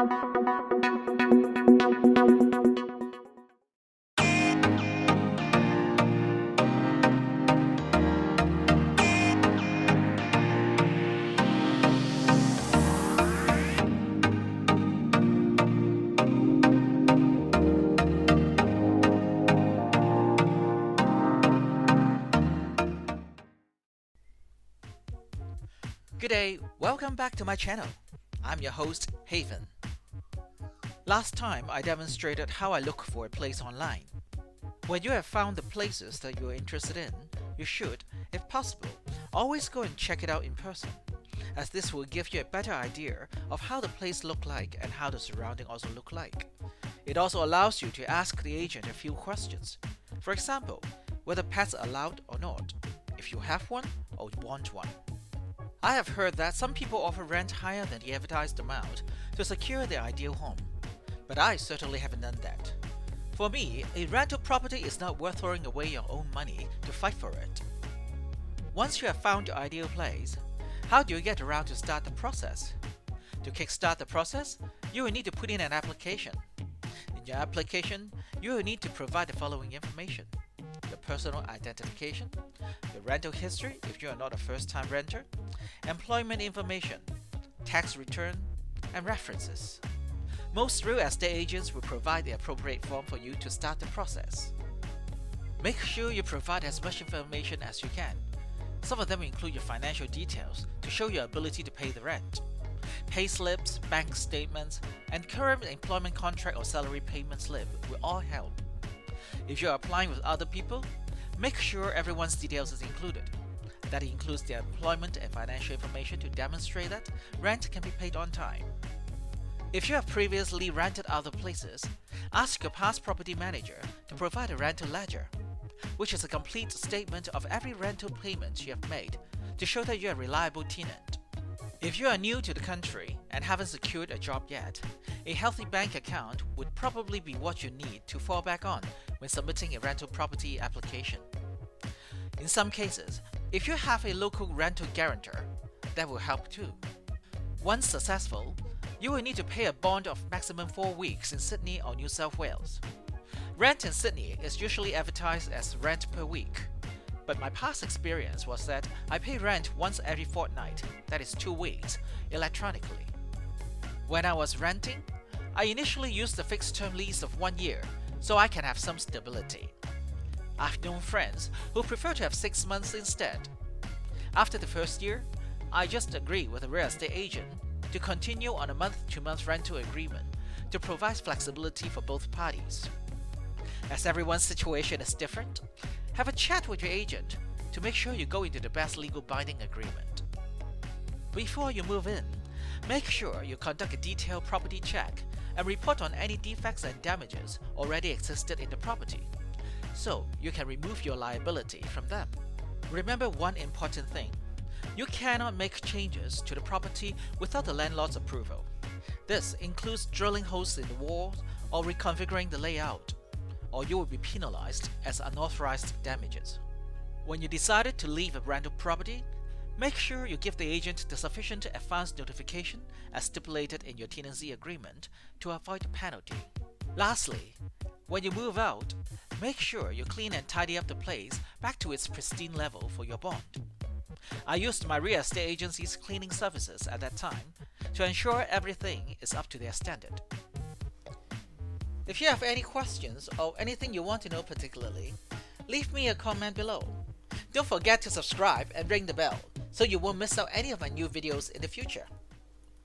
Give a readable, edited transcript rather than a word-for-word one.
Good day, welcome back to my channel. I'm your host, Haven. Last time I demonstrated how I look for a place online. When you have found the places that you are interested in, you should, if possible, always go and check it out in person, as this will give you a better idea of how the place look like and how the surrounding also look like. It also allows you to ask the agent a few questions. For example, whether pets are allowed or not, if you have one or want one. I have heard that some people offer rent higher than the advertised amount to secure their ideal home, but I certainly haven't done that. For me, a rental property is not worth throwing away your own money to fight for it. Once you have found your ideal place, how do you get around to start the process? To kickstart the process, you will need to put in an application. In your application, you will need to provide the following information: your personal identification, your rental history if you are not a first-time renter, employment information, tax return, and references. Most real estate agents will provide the appropriate form for you to start the process. Make sure you provide as much information as you can. Some of them include your financial details to show your ability to pay the rent. Pay slips, bank statements, and current employment contract or salary payment slip will all help. If you are applying with other people, make sure everyone's details is included. That includes their employment and financial information to demonstrate that rent can be paid on time. If you have previously rented other places, ask your past property manager to provide a rental ledger, which is a complete statement of every rental payment you have made to show that you are a reliable tenant. If you are new to the country and haven't secured a job yet, a healthy bank account would probably be what you need to fall back on when submitting a rental property application. In some cases, if you have a local rental guarantor, that will help too. Once successful, you will need to pay a bond of maximum 4 weeks in Sydney or New South Wales. Rent in Sydney is usually advertised as rent per week, but my past experience was that I pay rent once every fortnight, that is 2 weeks, electronically. When I was renting, I initially used a fixed term lease of 1 year so I can have some stability. I've known friends who prefer to have 6 months instead. After the first year, I just agreed with a real estate agent to continue on a month-to-month rental agreement to provide flexibility for both parties. As everyone's situation is different, have a chat with your agent to make sure you go into the best legal binding agreement. Before you move in, make sure you conduct a detailed property check and report on any defects and damages already existed in the property, so you can remove your liability from them. Remember one important thing: you cannot make changes to the property without the landlord's approval. This includes drilling holes in the walls or reconfiguring the layout, or you will be penalized as unauthorized damages. When you decided to leave a rental property, make sure you give the agent the sufficient advance notification as stipulated in your tenancy agreement to avoid penalty. Lastly, when you move out, make sure you clean and tidy up the place back to its pristine level for your bond. I used my real estate agency's cleaning services at that time to ensure everything is up to their standard. If you have any questions or anything you want to know particularly, leave me a comment below. Don't forget to subscribe and ring the bell so you won't miss out any of my new videos in the future.